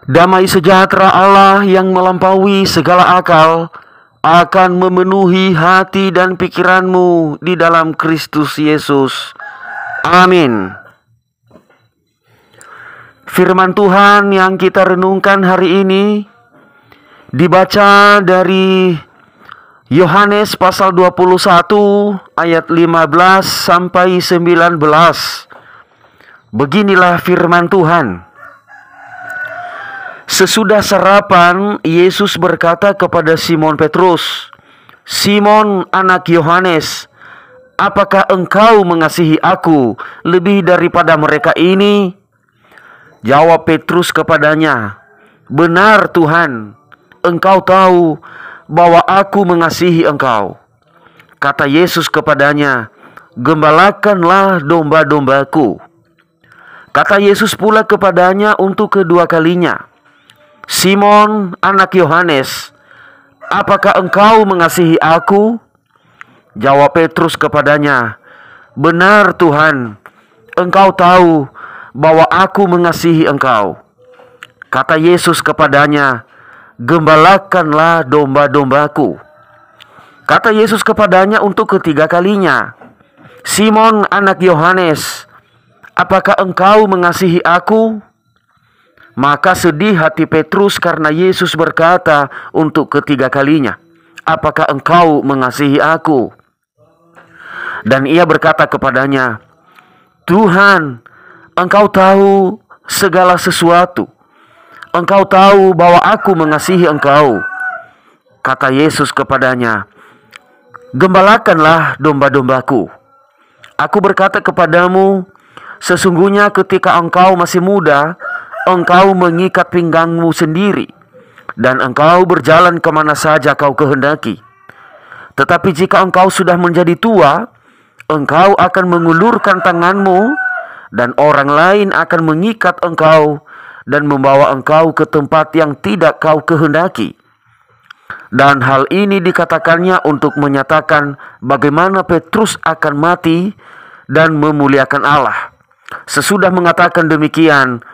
Damai sejahtera Allah yang melampaui segala akal akan memenuhi hati dan pikiranmu di dalam Kristus Yesus. Amin. Firman Tuhan yang kita renungkan hari ini dibaca dari Yohanes pasal 21 ayat 15 sampai 19. Beginilah firman Tuhan. Sesudah sarapan, Yesus berkata kepada Simon Petrus, "Simon, anak Yohanes, apakah engkau mengasihi aku lebih daripada mereka ini?" Jawab Petrus kepadanya, "Benar Tuhan, engkau tahu bahwa aku mengasihi engkau." Kata Yesus kepadanya, "Gembalakanlah domba-dombaku." Kata Yesus pula kepadanya untuk kedua kalinya, "Simon, anak Yohanes, apakah engkau mengasihi aku?" Jawab Petrus kepadanya, "Benar Tuhan, engkau tahu bahwa aku mengasihi engkau." Kata Yesus kepadanya, "Gembalakanlah domba-dombaku." Kata Yesus kepadanya untuk ketiga kalinya, "Simon, anak Yohanes, apakah engkau mengasihi aku?" Maka sedih hati Petrus karena Yesus berkata untuk ketiga kalinya, "Apakah engkau mengasihi aku?" Dan ia berkata kepadanya, "Tuhan, engkau tahu segala sesuatu. Engkau tahu bahwa aku mengasihi engkau." Kata Yesus kepadanya, "Gembalakanlah domba-dombaku. Aku berkata kepadamu, sesungguhnya ketika engkau masih muda, engkau mengikat pinggangmu sendiri, dan engkau berjalan kemana saja kau kehendaki. Tetapi jika engkau sudah menjadi tua, engkau akan mengulurkan tanganmu, dan orang lain akan mengikat engkau dan membawa engkau ke tempat yang tidak kau kehendaki." Dan hal ini dikatakannya untuk menyatakan bagaimana Petrus akan mati dan memuliakan Allah. Sesudah mengatakan demikian,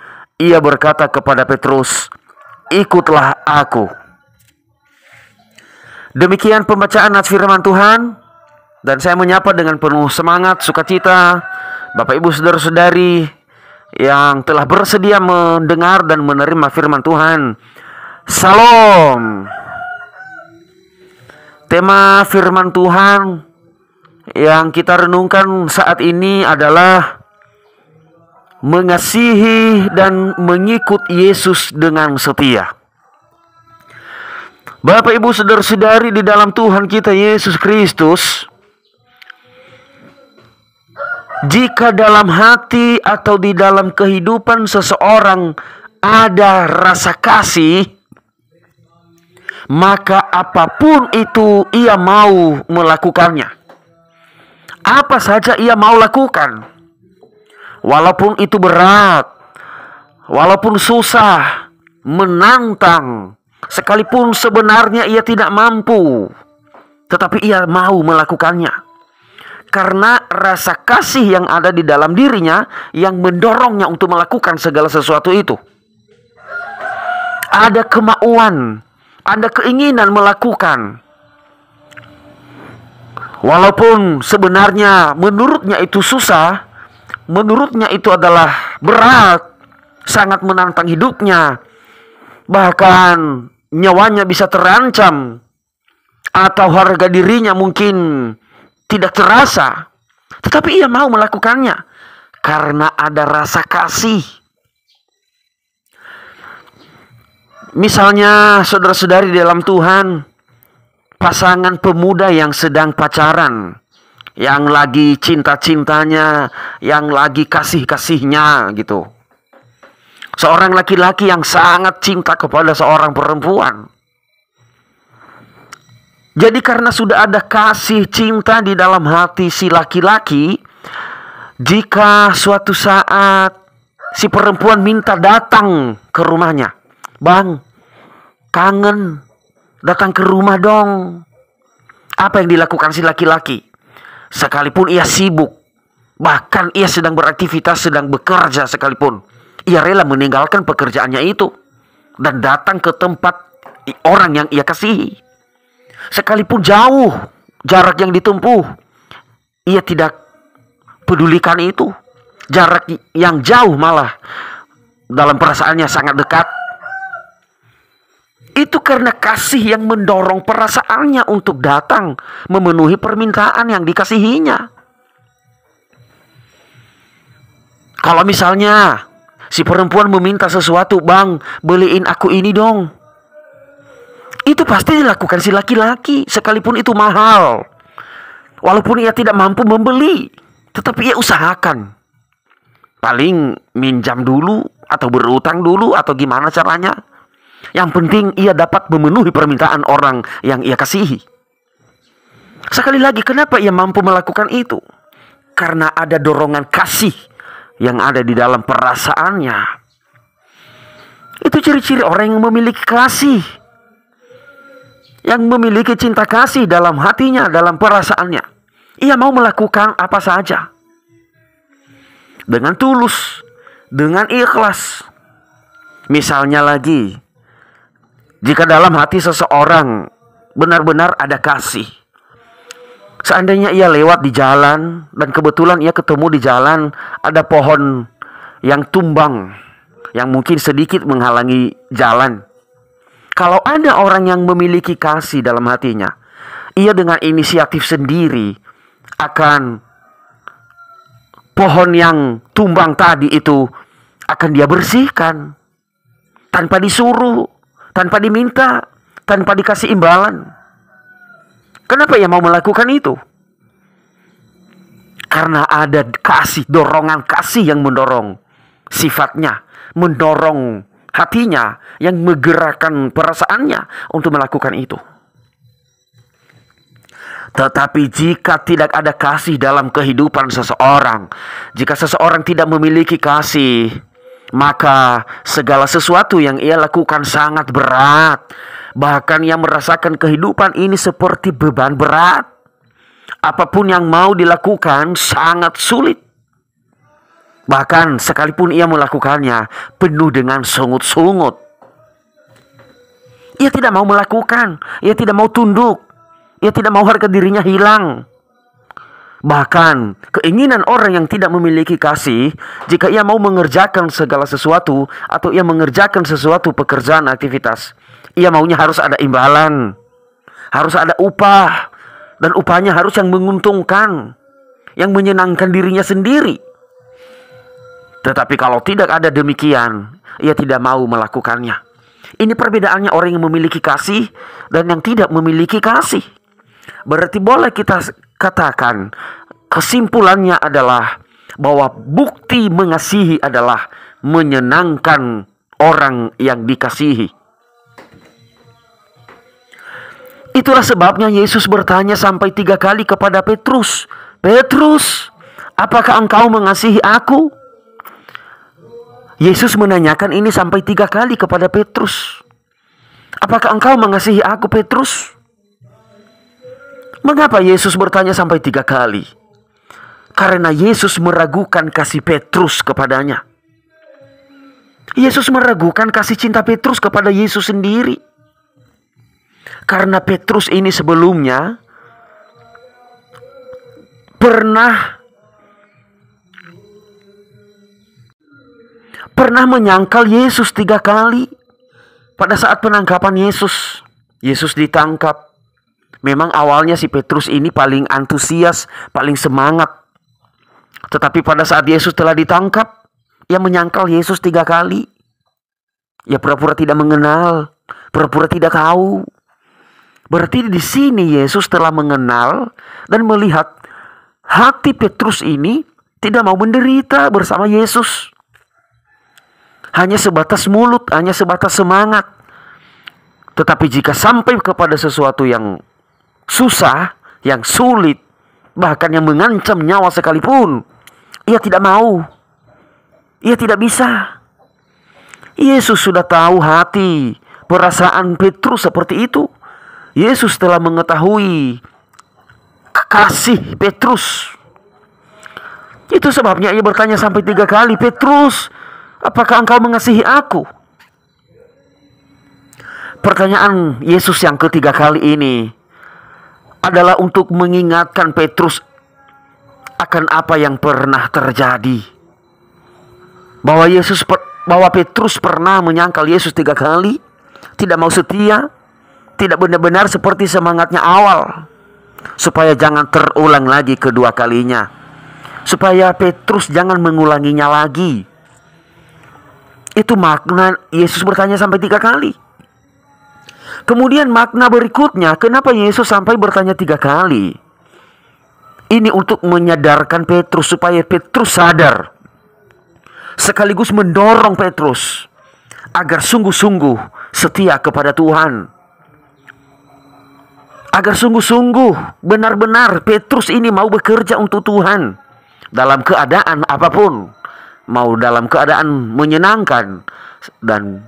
ia berkata kepada Petrus, "Ikutlah aku." Demikian pembacaan nats firman Tuhan. Dan saya menyapa dengan penuh semangat, sukacita Bapak Ibu Saudara-saudari yang telah bersedia mendengar dan menerima firman Tuhan. Salam. Tema firman Tuhan yang kita renungkan saat ini adalah mengasihi dan mengikut Yesus dengan setia. Bapak Ibu Saudara-saudari di dalam Tuhan kita Yesus Kristus, jika dalam hati atau di dalam kehidupan seseorang ada rasa kasih, maka apapun itu ia mau melakukannya. Apa saja ia mau lakukan. Walaupun itu berat, walaupun susah, menantang, sekalipun sebenarnya ia tidak mampu, tetapi ia mau melakukannya. Karena rasa kasih yang ada di dalam dirinya yang mendorongnya untuk melakukan segala sesuatu itu. Ada kemauan, ada keinginan melakukan. Walaupun sebenarnya menurutnya itu susah, menurutnya itu adalah berat, sangat menantang hidupnya, bahkan nyawanya bisa terancam, atau harga dirinya mungkin tidak terasa, tetapi ia mau melakukannya karena ada rasa kasih. Misalnya saudara-saudari di dalam Tuhan, pasangan pemuda yang sedang pacaran, yang lagi cinta-cintanya, yang lagi kasih-kasihnya gitu. Seorang laki-laki yang sangat cinta kepada seorang perempuan. Jadi karena sudah ada kasih cinta di dalam hati si laki-laki, jika suatu saat si perempuan minta datang ke rumahnya, "Bang, kangen, datang ke rumah dong." Apa yang dilakukan si laki-laki? Sekalipun ia sibuk, bahkan ia sedang beraktivitas, sedang bekerja sekalipun, ia rela meninggalkan pekerjaannya itu. dan datang ke tempat orang yang ia kasihi. Sekalipun jauh jarak yang ditempuh, ia tidak pedulikan itu. Jarak yang jauh malah dalam perasaannya sangat dekat. Itu karena kasih yang mendorong perasaannya untuk datang memenuhi permintaan yang dikasihinya. Kalau misalnya si perempuan meminta sesuatu, "Bang, beliin aku ini dong." Itu pasti dilakukan si laki-laki, sekalipun itu mahal. Walaupun ia tidak mampu membeli, tetapi ia usahakan. Paling minjam dulu, atau berutang dulu, atau gimana caranya. Yang penting ia dapat memenuhi permintaan orang yang ia kasihi. Sekali lagi, kenapa ia mampu melakukan itu? Karena ada dorongan kasih yang ada di dalam perasaannya. Itu ciri-ciri orang yang memiliki kasih, yang memiliki cinta kasih dalam hatinya, dalam perasaannya. Ia mau melakukan apa saja dengan tulus, dengan ikhlas. Misalnya lagi, jika dalam hati seseorang benar-benar ada kasih, seandainya ia lewat di jalan dan kebetulan ia ketemu di jalan ada pohon yang tumbang, yang mungkin sedikit menghalangi jalan. Kalau ada orang yang memiliki kasih dalam hatinya, ia dengan inisiatif sendiri akan pohon yang tumbang tadi itu akan dia bersihkan tanpa disuruh, tanpa diminta, tanpa dikasih imbalan. Kenapa ia mau melakukan itu? Karena ada kasih, dorongan kasih yang mendorong sifatnya, mendorong hatinya, yang menggerakkan perasaannya untuk melakukan itu. Tetapi jika tidak ada kasih dalam kehidupan seseorang, jika seseorang tidak memiliki kasih, maka segala sesuatu yang ia lakukan sangat berat. Bahkan ia merasakan kehidupan ini seperti beban berat. Apapun yang mau dilakukan sangat sulit. Bahkan sekalipun ia melakukannya penuh dengan sungut-sungut. Ia tidak mau melakukan, ia tidak mau tunduk, ia tidak mau harga dirinya hilang. Bahkan keinginan orang yang tidak memiliki kasih, jika ia mau mengerjakan segala sesuatu atau ia mengerjakan sesuatu pekerjaan aktivitas, ia maunya harus ada imbalan, harus ada upah, dan upahnya harus yang menguntungkan, yang menyenangkan dirinya sendiri. Tetapi kalau tidak ada demikian, ia tidak mau melakukannya. Ini perbedaannya orang yang memiliki kasih dan yang tidak memiliki kasih. Berarti boleh kita katakan kesimpulannya adalah bahwa bukti mengasihi adalah menyenangkan orang yang dikasihi. Itulah sebabnya Yesus bertanya sampai 3 kali kepada Petrus, "Petrus, apakah engkau mengasihi aku?" Yesus menanyakan ini sampai 3 kali kepada Petrus. "Apakah engkau mengasihi aku, Petrus?" Mengapa Yesus bertanya sampai 3 kali? Karena Yesus meragukan kasih Petrus kepadanya. Yesus meragukan kasih cinta Petrus kepada Yesus sendiri. Karena Petrus ini sebelumnya pernah menyangkal Yesus 3 kali. Pada saat penangkapan Yesus, Yesus ditangkap. Memang awalnya si Petrus ini paling antusias, paling semangat. Tetapi pada saat Yesus telah ditangkap, ia menyangkal Yesus 3 kali. Ia pura-pura tidak mengenal, pura-pura tidak tahu. Berarti di sini Yesus telah mengenal dan melihat hati Petrus ini tidak mau menderita bersama Yesus. Hanya sebatas mulut, hanya sebatas semangat. Tetapi jika sampai kepada sesuatu yang susah, yang sulit, bahkan yang mengancam nyawa sekalipun, ia tidak mau. Ia tidak bisa. Yesus sudah tahu hati, perasaan Petrus seperti itu. Yesus telah mengetahui kasih Petrus. Itu sebabnya ia bertanya sampai 3 kali, "Petrus, apakah engkau mengasihi aku?" Pertanyaan Yesus yang ketiga kali ini adalah untuk mengingatkan Petrus akan apa yang pernah terjadi. Bahwa Petrus pernah menyangkal Yesus 3 kali, tidak mau setia, tidak benar-benar seperti semangatnya awal, supaya jangan terulang lagi kedua kalinya, supaya Petrus jangan mengulanginya lagi. Itu makna Yesus bertanya sampai 3 kali. Kemudian makna berikutnya, kenapa Yesus sampai bertanya 3 kali? Ini untuk menyadarkan Petrus supaya Petrus sadar, sekaligus mendorong Petrus agar sungguh-sungguh setia kepada Tuhan. Agar sungguh-sungguh benar-benar Petrus ini mau bekerja untuk Tuhan dalam keadaan apapun. Mau dalam keadaan menyenangkan dan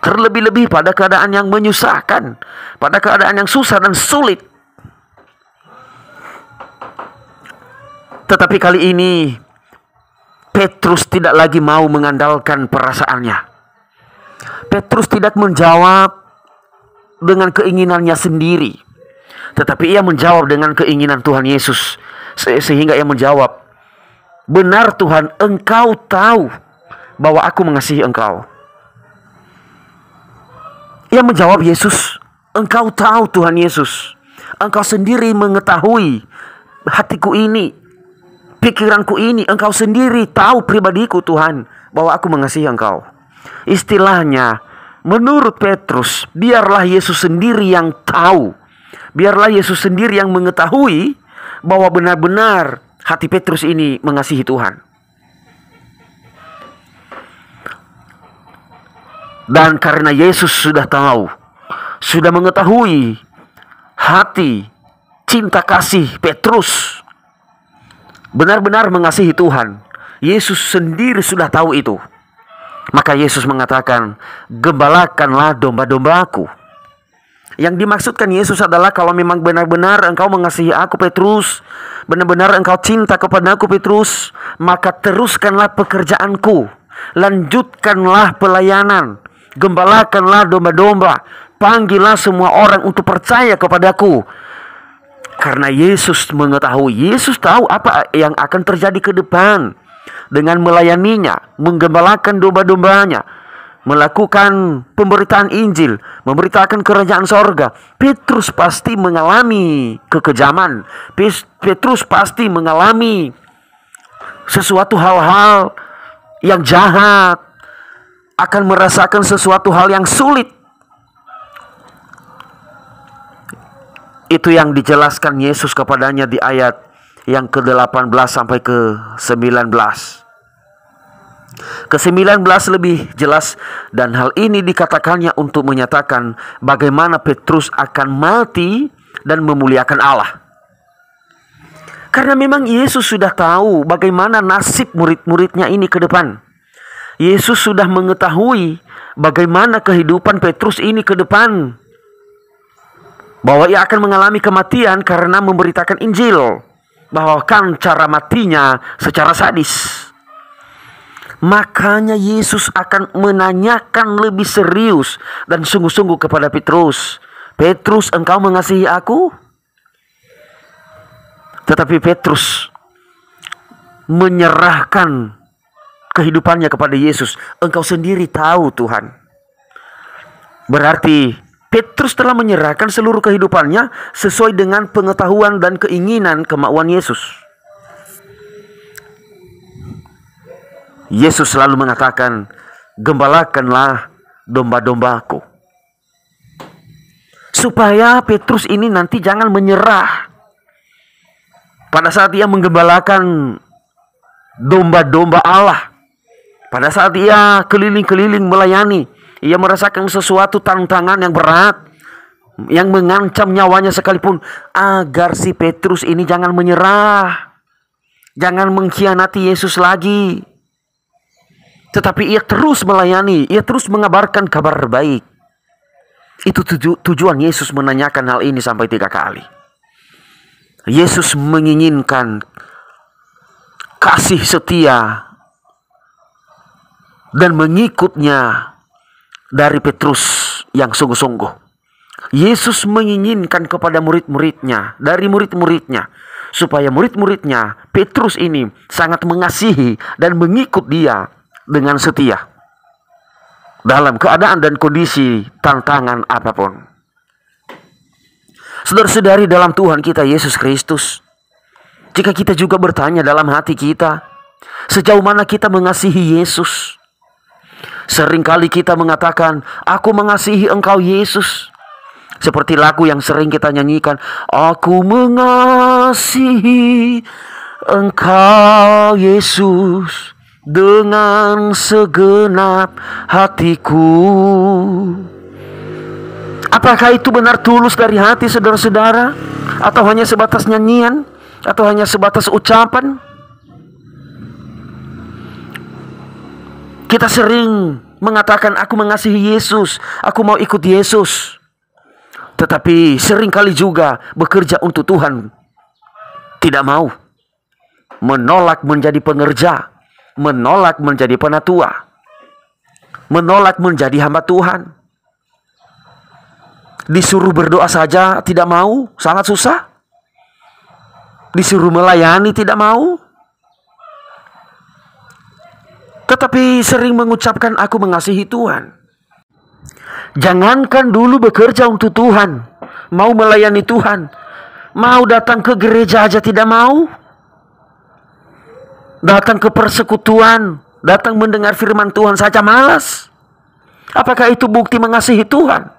terlebih-lebih pada keadaan yang menyusahkan, pada keadaan yang susah dan sulit. Tetapi kali ini Petrus tidak lagi mau mengandalkan perasaannya. Petrus tidak menjawab dengan keinginannya sendiri, tetapi ia menjawab dengan keinginan Tuhan Yesus. Sehingga ia menjawab, "Benar Tuhan, Engkau tahu bahwa aku mengasihi Engkau." Ia menjawab Yesus, "Engkau tahu Tuhan Yesus. Engkau sendiri mengetahui hatiku ini, pikiranku ini. Engkau sendiri tahu pribadiku Tuhan, bahwa aku mengasihi Engkau." Istilahnya, menurut Petrus, biarlah Yesus sendiri yang tahu. Biarlah Yesus sendiri yang mengetahui bahwa benar-benar hati Petrus ini mengasihi Tuhan. Dan karena Yesus sudah tahu, sudah mengetahui hati, cinta kasih Petrus, benar-benar mengasihi Tuhan, Yesus sendiri sudah tahu itu. Maka Yesus mengatakan, "Gembalakanlah domba-dombaku." Yang dimaksudkan Yesus adalah, kalau memang benar-benar engkau mengasihi aku Petrus, benar-benar engkau cinta kepada aku Petrus, maka teruskanlah pekerjaanku, lanjutkanlah pelayanan, gembalakanlah domba-domba, panggillah semua orang untuk percaya kepadaku. Karena Yesus mengetahui, Yesus tahu apa yang akan terjadi ke depan dengan melayaninya, menggembalakan domba-dombanya, melakukan pemberitaan Injil, memberitakan kerajaan sorga. Petrus pasti mengalami kekejaman. Petrus pasti mengalami sesuatu hal-hal yang jahat, akan merasakan sesuatu hal yang sulit. Itu yang dijelaskan Yesus kepadanya di ayat yang ke-18 sampai ke-19. Ke-19 lebih jelas, dan hal ini dikatakannya untuk menyatakan bagaimana Petrus akan mati dan memuliakan Allah. Karena memang Yesus sudah tahu bagaimana nasib murid-muridnya ini ke depan. Yesus sudah mengetahui bagaimana kehidupan Petrus ini ke depan, bahwa ia akan mengalami kematian karena memberitakan Injil, bahkan cara matinya secara sadis. Makanya Yesus akan menanyakan lebih serius dan sungguh-sungguh kepada Petrus, "Petrus, engkau mengasihi aku?" Tetapi Petrus menyerahkan kehidupannya kepada Yesus. "Engkau sendiri tahu Tuhan." Berarti Petrus telah menyerahkan seluruh kehidupannya sesuai dengan pengetahuan dan keinginan kemauan Yesus. Yesus selalu mengatakan, "Gembalakanlah domba-dombaku." Supaya Petrus ini nanti jangan menyerah. Pada saat ia menggembalakan domba-domba Allah, pada saat ia keliling-keliling melayani, ia merasakan sesuatu tantangan yang berat, yang mengancam nyawanya sekalipun, agar si Petrus ini jangan menyerah, jangan mengkhianati Yesus lagi. Tetapi ia terus melayani, ia terus mengabarkan kabar baik. Itu tujuan Yesus menanyakan hal ini sampai 3 kali. Yesus menginginkan kasih setia dan mengikutnya dari Petrus yang sungguh-sungguh. Yesus menginginkan kepada murid-muridnya, dari murid-muridnya, supaya murid-muridnya, Petrus ini sangat mengasihi dan mengikut dia dengan setia dalam keadaan dan kondisi tantangan apapun. Saudara-saudari dalam Tuhan kita Yesus Kristus, jika kita juga bertanya dalam hati kita, sejauh mana kita mengasihi Yesus? Seringkali kita mengatakan, aku mengasihi Engkau Yesus. Seperti lagu yang sering kita nyanyikan, aku mengasihi Engkau Yesus dengan segenap hatiku. Apakah itu benar tulus dari hati saudara-saudara? Atau hanya sebatas nyanyian? Atau hanya sebatas ucapan? Kita sering mengatakan aku mengasihi Yesus, aku mau ikut Yesus. Tetapi seringkali juga bekerja untuk Tuhan tidak mau. Menolak menjadi pengerja, menolak menjadi penatua, menolak menjadi hamba Tuhan. Disuruh berdoa saja tidak mau, sangat susah. Disuruh melayani tidak mau. Tetapi sering mengucapkan aku mengasihi Tuhan. Jangankan dulu bekerja untuk Tuhan, mau melayani Tuhan, mau datang ke gereja aja tidak mau. Datang ke persekutuan, datang mendengar firman Tuhan saja malas. Apakah itu bukti mengasihi Tuhan?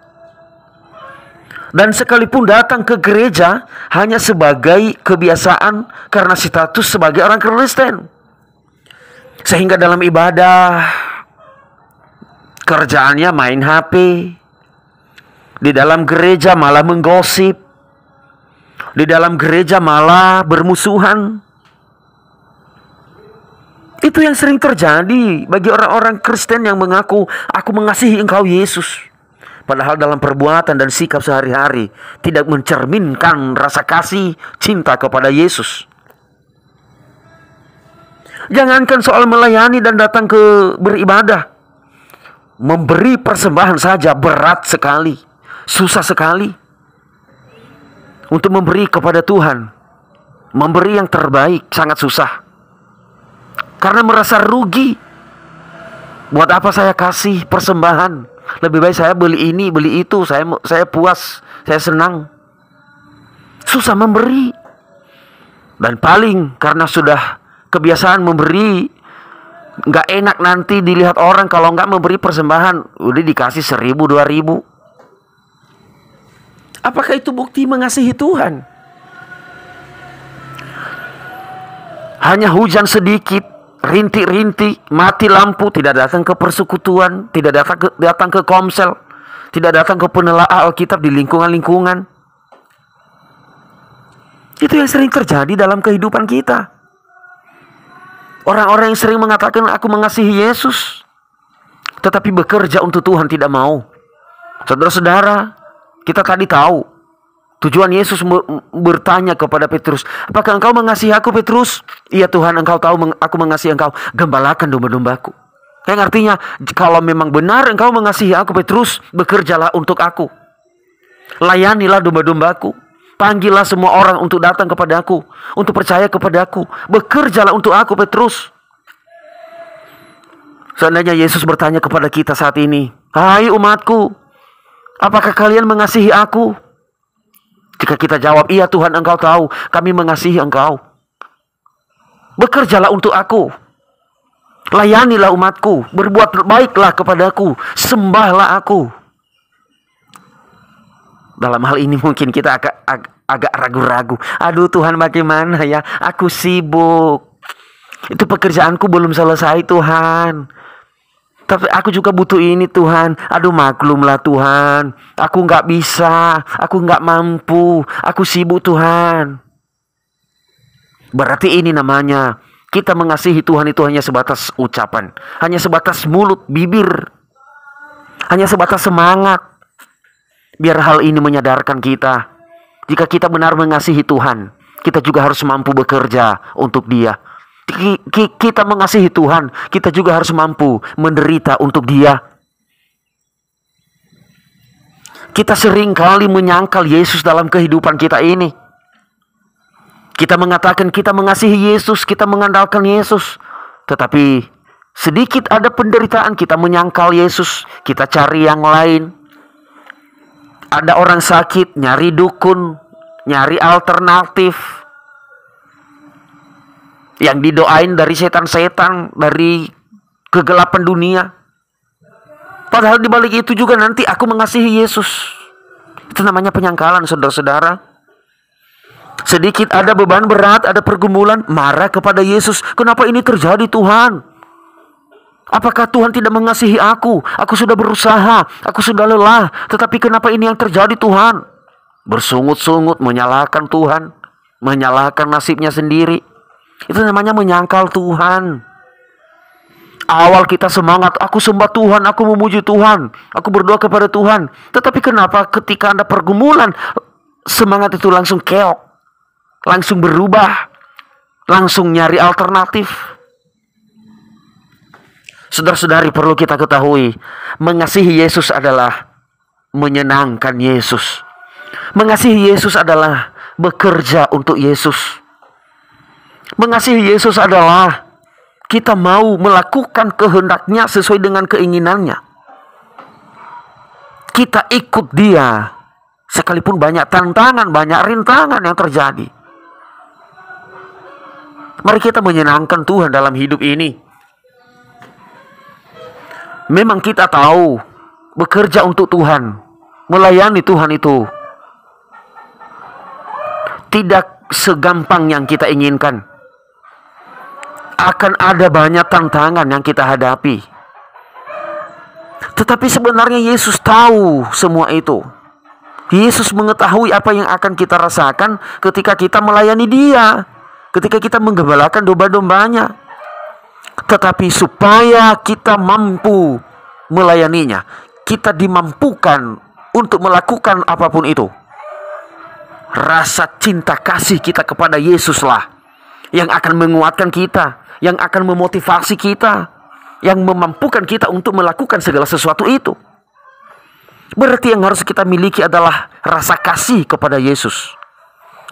Dan sekalipun datang ke gereja hanya sebagai kebiasaan karena status sebagai orang Kristen. Sehingga dalam ibadah kerjaannya main HP. Di dalam gereja malah menggosip. Di dalam gereja malah bermusuhan. Itu yang sering terjadi bagi orang-orang Kristen yang mengaku aku mengasihi Engkau Yesus. Padahal dalam perbuatan dan sikap sehari-hari tidak mencerminkan rasa kasih, cinta kepada Yesus. Jangankan soal melayani dan datang ke beribadah. Memberi persembahan saja berat sekali, susah sekali. Untuk memberi kepada Tuhan, memberi yang terbaik sangat susah. Karena merasa rugi. Buat apa saya kasih persembahan? Lebih baik saya beli ini, beli itu. Saya puas, saya senang. Susah memberi. Dan paling karena sudah kebiasaan memberi, nggak enak nanti dilihat orang kalau nggak memberi persembahan. Udah dikasih 1.000, 2.000. Apakah itu bukti mengasihi Tuhan? Hanya hujan sedikit, rintik-rintik, mati lampu, tidak datang ke persekutuan, tidak datang ke komsel, tidak datang ke penelaah Alkitab di lingkungan-lingkungan. Itu yang sering terjadi dalam kehidupan kita. Orang-orang yang sering mengatakan aku mengasihi Yesus, tetapi bekerja untuk Tuhan tidak mau. Saudara-saudara, kita tadi tahu tujuan Yesus bertanya kepada Petrus, apakah engkau mengasihi aku Petrus? Iya Tuhan, engkau tahu aku mengasihi engkau. Gembalakan domba-dombaku. Yang artinya, kalau memang benar engkau mengasihi aku Petrus, bekerjalah untuk aku. Layanilah domba-dombaku. Panggillah semua orang untuk datang kepada aku, untuk percaya kepada aku. Bekerjalah untuk aku Petrus. Seandainya Yesus bertanya kepada kita saat ini, hai umatku, apakah kalian mengasihi aku? Jika kita jawab, iya Tuhan engkau tahu, kami mengasihi engkau. Bekerjalah untuk aku. Layanilah umatku. Berbuat baiklah kepadaku. Sembahlah aku. Dalam hal ini mungkin kita agak ragu-ragu. Aduh Tuhan, bagaimana ya? Aku sibuk. Itu pekerjaanku belum selesai Tuhan. Tapi aku juga butuh ini Tuhan. Aduh maklumlah Tuhan. Aku gak bisa. Aku gak mampu. Aku sibuk Tuhan. Berarti ini namanya kita mengasihi Tuhan itu hanya sebatas ucapan. Hanya sebatas mulut, bibir. Hanya sebatas semangat. Biar hal ini menyadarkan kita. Jika kita benar mengasihi Tuhan, kita juga harus mampu bekerja untuk Dia. Kita mengasihi Tuhan, kita juga harus mampu menderita untuk Dia. Kita sering kali menyangkal Yesus dalam kehidupan kita ini. Kita mengatakan kita mengasihi Yesus, kita mengandalkan Yesus. Tetapi sedikit ada penderitaan, kita menyangkal Yesus, kita cari yang lain. Ada orang sakit, nyari dukun, nyari alternatif. Yang didoain dari setan-setan, dari kegelapan dunia. Padahal di balik itu juga nanti aku mengasihi Yesus. Itu namanya penyangkalan, saudara-saudara. Sedikit ada beban berat, ada pergumulan, marah kepada Yesus. Kenapa ini terjadi, Tuhan? Apakah Tuhan tidak mengasihi aku? Aku sudah berusaha, aku sudah lelah. Tetapi kenapa ini yang terjadi, Tuhan? Bersungut-sungut, menyalahkan Tuhan, menyalahkan nasibnya sendiri. Itu namanya menyangkal Tuhan. Awal kita semangat, aku sembah Tuhan, aku memuji Tuhan, aku berdoa kepada Tuhan. Tetapi kenapa ketika ada pergumulan, semangat itu langsung keok, langsung berubah, langsung nyari alternatif? Saudara-saudari, perlu kita ketahui, mengasihi Yesus adalah menyenangkan Yesus. Mengasihi Yesus adalah bekerja untuk Yesus. Mengasihi Yesus adalah kita mau melakukan kehendaknya sesuai dengan keinginannya. Kita ikut Dia, sekalipun banyak tantangan, banyak rintangan yang terjadi. Mari kita menyenangkan Tuhan dalam hidup ini. Memang kita tahu, bekerja untuk Tuhan, melayani Tuhan itu tidak segampang yang kita inginkan. Akan ada banyak tantangan yang kita hadapi. Tetapi sebenarnya Yesus tahu semua itu. Yesus mengetahui apa yang akan kita rasakan ketika kita melayani Dia, ketika kita menggembalakan domba-dombanya. Tetapi supaya kita mampu melayaninya, kita dimampukan untuk melakukan apapun itu. Rasa cinta kasih kita kepada Yesuslah yang akan menguatkan kita, yang akan memotivasi kita, yang memampukan kita untuk melakukan segala sesuatu itu. Berarti yang harus kita miliki adalah rasa kasih kepada Yesus.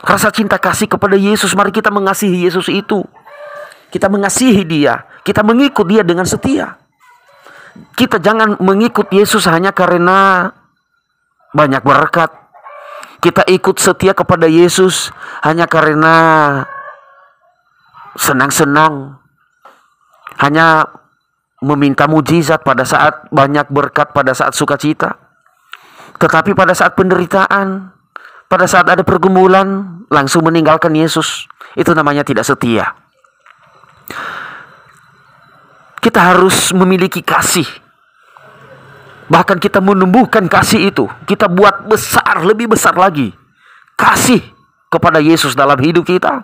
Rasa cinta kasih kepada Yesus. Mari kita mengasihi Yesus itu. Kita mengasihi Dia, kita mengikut Dia dengan setia. Kita jangan mengikut Yesus hanya karena banyak berkat. Kita ikut setia kepada Yesus hanya karena senang-senang, hanya meminta mujizat pada saat banyak berkat, pada saat sukacita. Tetapi pada saat penderitaan, pada saat ada pergumulan, langsung meninggalkan Yesus. Itu namanya tidak setia. Kita harus memiliki kasih. Bahkan kita menumbuhkan kasih itu. Kita buat besar, lebih besar lagi. Kasih kepada Yesus dalam hidup kita,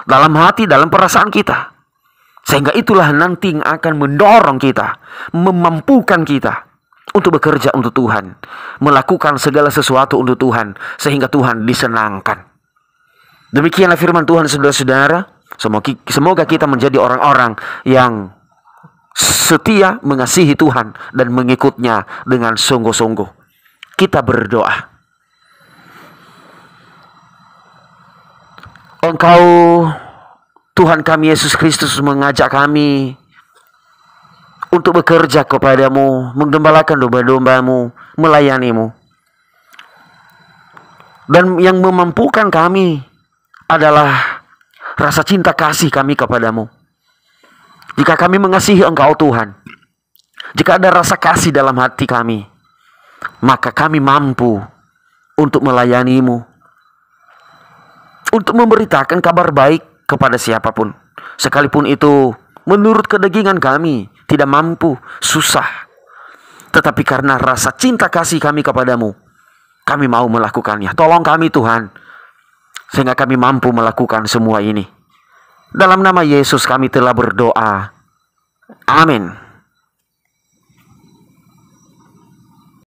dalam hati, dalam perasaan kita. Sehingga itulah nanti yang akan mendorong kita, memampukan kita untuk bekerja untuk Tuhan, melakukan segala sesuatu untuk Tuhan, sehingga Tuhan disenangkan. Demikianlah firman Tuhan, saudara-saudara. Semoga kita menjadi orang-orang yang setia mengasihi Tuhan dan mengikutnya dengan sungguh-sungguh. Kita berdoa. Engkau, Tuhan kami Yesus Kristus, mengajak kami untuk bekerja kepadamu, menggembalakan domba-dombamu, melayanimu. Dan yang memampukan kami adalah rasa cinta kasih kami kepadamu. Jika kami mengasihi Engkau Tuhan, jika ada rasa kasih dalam hati kami, maka kami mampu untuk melayanimu, untuk memberitakan kabar baik kepada siapapun, sekalipun itu menurut kedagingan kami tidak mampu, susah. Tetapi karena rasa cinta kasih kami kepadamu, kami mau melakukannya. Tolong kami Tuhan, sehingga kami mampu melakukan semua ini. Dalam nama Yesus kami telah berdoa. Amin.